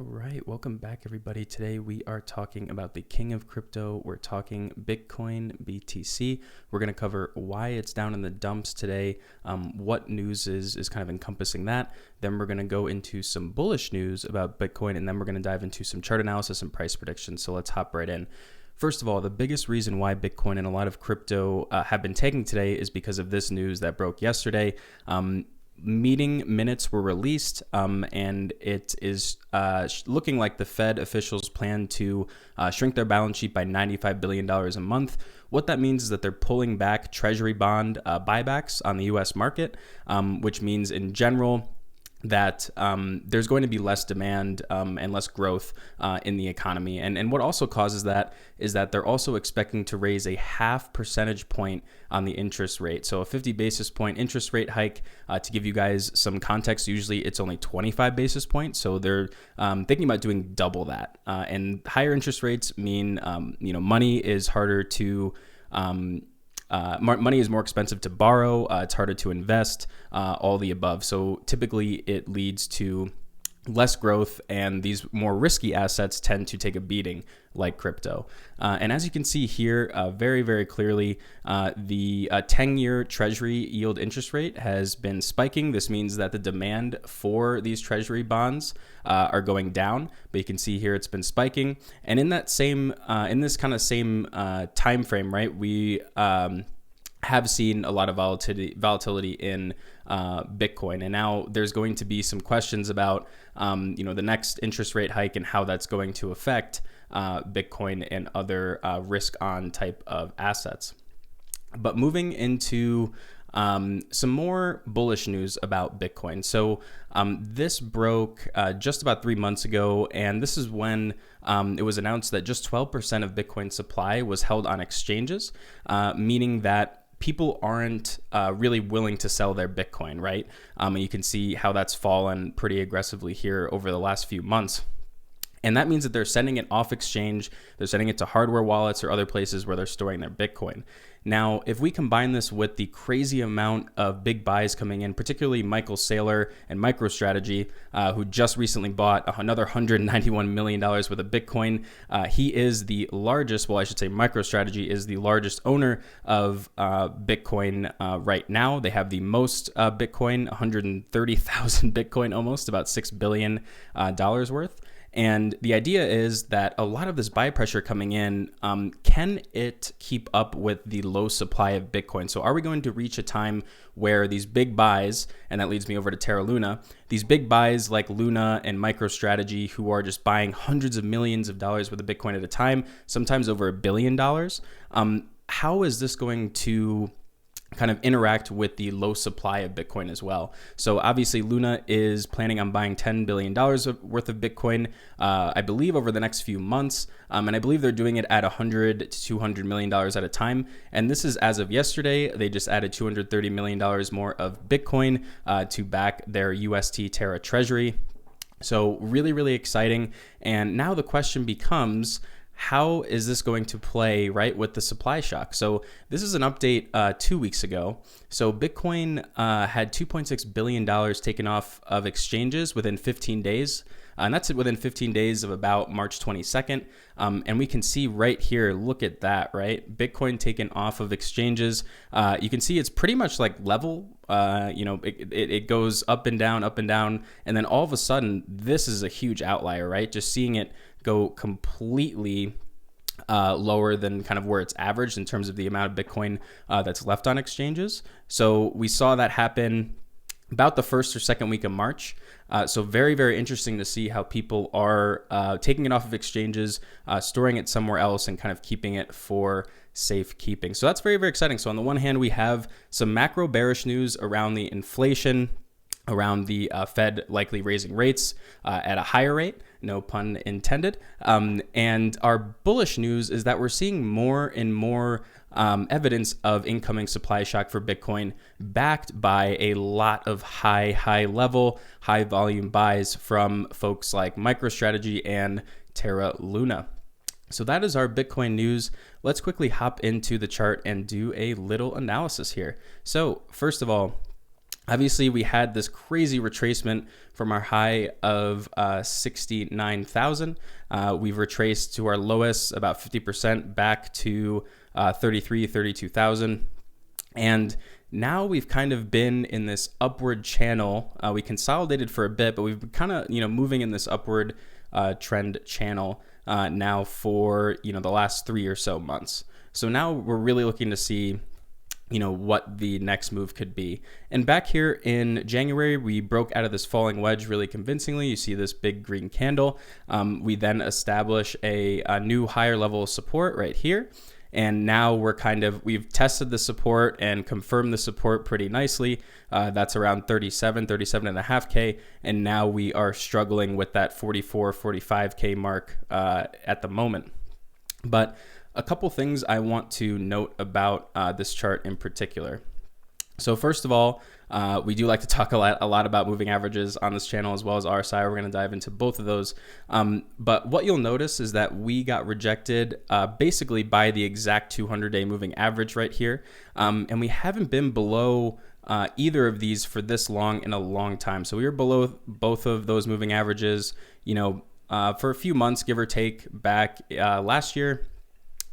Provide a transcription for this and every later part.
All right, welcome back everybody. Today we are talking about the king of crypto. We're talking Bitcoin, BTC. We're going to cover why it's down in the dumps today, what news is kind of encompassing that. Then we're going to go into some bullish news about Bitcoin, and then we're going to dive into some chart analysis and price predictions. So let's hop right in. First of all, the biggest reason why Bitcoin and a lot of crypto have been taking today is because of this news that broke yesterday. Meeting minutes were released, and it is looking like the Fed officials plan to shrink their balance sheet by $95 billion a month. What that means is that they're pulling back treasury bond buybacks on the U.S. market, which means in general that there's going to be less demand and less growth in the economy. And what also causes that is that they're also expecting to raise a 0.5 percentage point on the interest rate. So a 50 basis point interest rate hike, to give you guys some context, usually it's only 25 basis points. So they're thinking about doing double that. And higher interest rates mean, money is harder to money is more expensive to borrow. It's harder to invest, all the above. So typically it leads to less growth, and these more risky assets tend to take a beating, like crypto. And as you can see here, very, very clearly, the 10-year treasury yield interest rate has been spiking. This means that the demand for these treasury bonds are going down, but you can see here it's been spiking. And in that same, in this kind of same time frame, right, we have seen a lot of volatility in Bitcoin. And now there's going to be some questions about, the next interest rate hike and how that's going to affect Bitcoin and other risk-on type of assets. But moving into some more bullish news about Bitcoin. So this broke just about 3 months ago, and this is when it was announced that just 12% of Bitcoin supply was held on exchanges, meaning that people aren't really willing to sell their Bitcoin, right? And you can see how that's fallen pretty aggressively here over the last few months. And that means that they're sending it off exchange, they're sending it to hardware wallets or other places where they're storing their Bitcoin. Now, if we combine this with the crazy amount of big buys coming in, particularly Michael Saylor and MicroStrategy, who just recently bought another $191 million worth of Bitcoin. He is the largest, well, I should say MicroStrategy is the largest owner of Bitcoin right now. They have the most Bitcoin, 130,000 Bitcoin almost, about $6 billion worth. And the idea is that a lot of this buy pressure coming in, can it keep up with the low supply of Bitcoin? So are we going to reach a time where these big buys, and that leads me over to Terra Luna, these big buys like Luna and MicroStrategy, who are just buying hundreds of millions of dollars worth of Bitcoin at a time, sometimes over $1 billion, how is this going to kind of interact with the low supply of Bitcoin as well? So obviously Luna is planning on buying $10 billion worth of Bitcoin, I believe over the next few months. And I believe they're doing it at $100 to $200 million at a time. And this is as of yesterday. They just added $230 million more of Bitcoin to back their UST Terra treasury. So really, really exciting. And now the question becomes, how is this going to play, right, with the supply shock? So this is an update 2 weeks ago. So Bitcoin had $2.6 billion taken off of exchanges within 15 days. And that's within 15 days of about March 22nd. And we can see right here, look at that, right? Bitcoin taken off of exchanges. You can see it's pretty much like level. It goes up and down. And then all of a sudden, this is a huge outlier, right? Just seeing it go completely lower than kind of where it's averaged in terms of the amount of Bitcoin that's left on exchanges. So we saw that happen about the first or second week of March. So very, very interesting to see how people are taking it off of exchanges, storing it somewhere else, and kind of keeping it for safekeeping. So that's very, very exciting. So on the one hand, we have some macro bearish news around the inflation, around the Fed likely raising rates at a higher rate, no pun intended. And our bullish news is that we're seeing more and more evidence of incoming supply shock for Bitcoin, backed by a lot of high level, high volume buys from folks like MicroStrategy and Terra Luna. So that is our Bitcoin news. Let's quickly hop into the chart and do a little analysis here. So first of all, Obviously, we had this crazy retracement from our high of 69,000. We've retraced to our lowest about 50% back to 32,000. And now we've kind of been in this upward channel. We consolidated for a bit, but we've been kind of, moving in this upward trend channel now for, the last 3 or so months. So now we're really looking to see what the next move could be. And back here in January, we broke out of this falling wedge really convincingly. You see this big green candle. We then establish a new higher level of support right here. And now we've tested the support and confirmed the support pretty nicely. That's around 37.5K. And now we are struggling with that 45K mark at the moment. But a couple things I want to note about this chart in particular. So first of all, we do like to talk a lot about moving averages on this channel as well as RSI. We're going to dive into both of those. But what you'll notice is that we got rejected basically by the exact 200-day moving average right here. And we haven't been below either of these for this long in a long time. So we were below both of those moving averages, for a few months, give or take, back last year.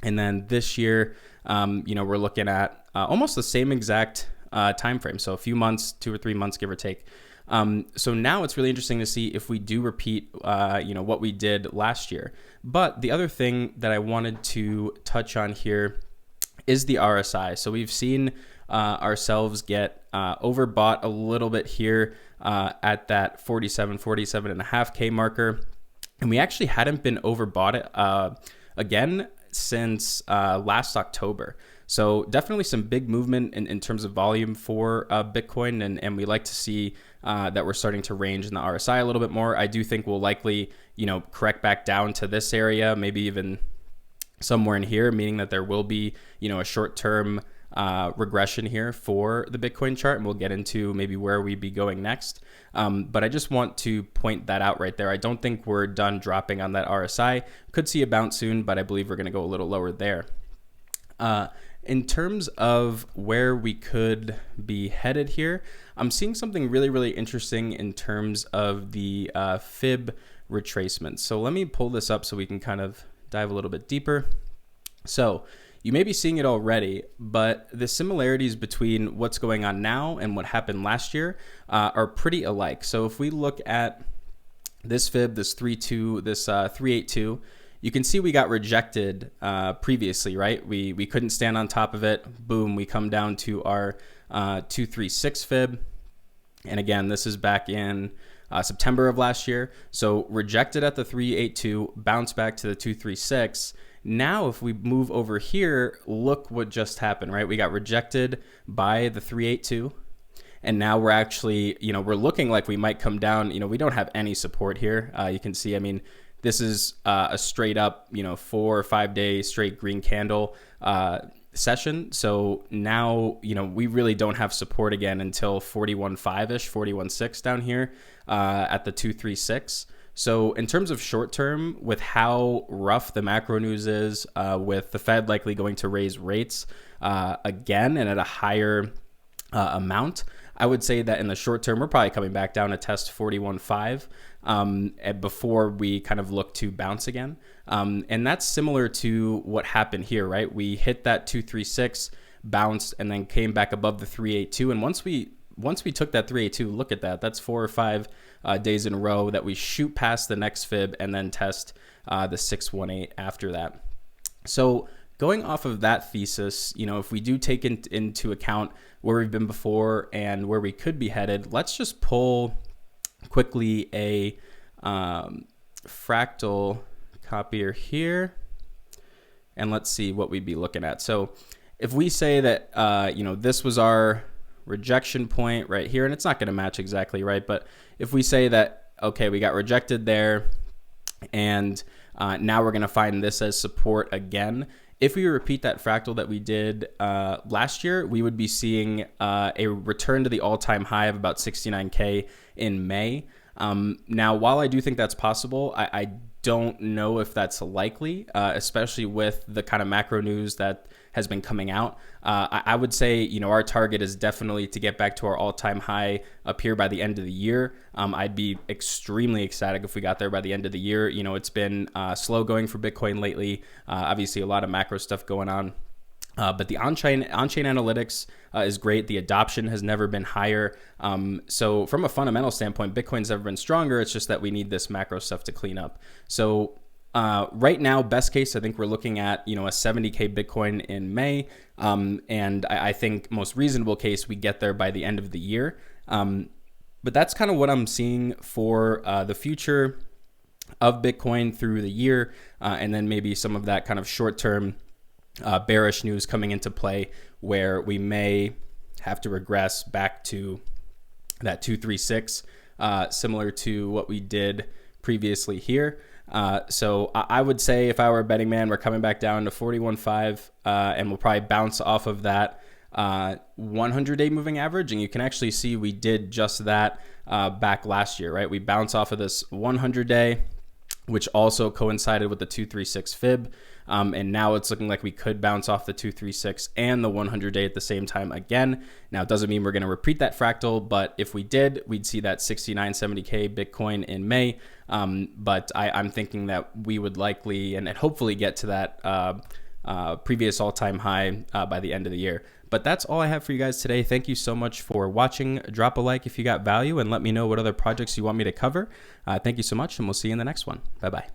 And then this year, we're looking at almost the same exact time frame. So a few months, 2 or 3 months, give or take. So now it's really interesting to see if we do repeat, what we did last year. But the other thing that I wanted to touch on here is the RSI. So we've seen ourselves get overbought a little bit here at that 47.5K marker. And we actually hadn't been overbought again since last October. So definitely some big movement in terms of volume for Bitcoin. And we like to see that we're starting to range in the RSI a little bit more. I do think we'll likely, correct back down to this area, maybe even somewhere in here, meaning that there will be, a short-term regression here for the Bitcoin chart, and we'll get into maybe where we'd be going next. But I just want to point that out right there. I don't think we're done dropping on that RSI. Could see a bounce soon, but I believe we're going to go a little lower there. In terms of where we could be headed here, I'm seeing something really, really interesting in terms of the fib retracement. So let me pull this up so we can kind of dive a little bit deeper. So you may be seeing it already, but the similarities between what's going on now and what happened last year are pretty alike. So if we look at this fib, this 382, you can see we got rejected previously, right? We couldn't stand on top of it. Boom, we come down to our 236 fib. And again, this is back in September of last year. So rejected at the 382, bounced back to the 236. Now, if we move over here, look what just happened, right? We got rejected by the 382. And now we're actually, we're looking like we might come down. We don't have any support here. You can see, this is a straight up, 4 or 5 day straight green candle session. So now, we really don't have support again until 41.5-ish, 41.6 down here at the 236. So in terms of short term, with how rough the macro news is, with the Fed likely going to raise rates again and at a higher amount, I would say that in the short term, we're probably coming back down to test 41.5 before we kind of look to bounce again. And that's similar to what happened here, right? We hit that 236, bounced, and then came back above the 382. And once we took that 382, look at that. That's 4 or 5 days in a row that we shoot past the next fib and then test the 618 after that. So going off of that thesis, if we do take into account where we've been before and where we could be headed, let's just pull quickly a fractal copier here, and let's see what we'd be looking at. So if we say that, this was our rejection point right here, and it's not going to match exactly right, but if we say that, okay, we got rejected there, and now we're going to find this as support again. If we repeat that fractal that we did last year, we would be seeing a return to the all-time high of about 69K in May. Now, while I do think that's possible, I don't know if that's likely, especially with the kind of macro news that has been coming out. I would say, you know, our target is definitely to get back to our all-time high up here by the end of the year. I'd be extremely ecstatic if we got there by the end of the year. You know, it's been slow going for Bitcoin lately. Obviously, a lot of macro stuff going on. But the on-chain analytics is great. The adoption has never been higher. So from a fundamental standpoint, Bitcoin's never been stronger. It's just that we need this macro stuff to clean up. So right now, best case, I think we're looking at, you know, a 70K Bitcoin in May. And I think most reasonable case, we get there by the end of the year. But that's kind of what I'm seeing for the future of Bitcoin through the year. And then maybe some of that kind of short-term bearish news coming into play, where we may have to regress back to that 236, similar to what we did previously here. So I would say, if I were a betting man, we're coming back down to 41.5, and we'll probably bounce off of that 100-day moving average. And you can actually see we did just that back last year, right? We bounced off of this 100-day, which also coincided with the 236 fib. And now it's looking like we could bounce off the 236 and the 100-day at the same time again. Now, it doesn't mean we're going to repeat that fractal, but if we did, we'd see that 6970K Bitcoin in May. But I'm thinking that we would likely and hopefully get to that previous all-time high by the end of the year. But that's all I have for you guys today. Thank you so much for watching. Drop a like if you got value, and let me know what other projects you want me to cover. Thank you so much, and we'll see you in the next one. Bye-bye.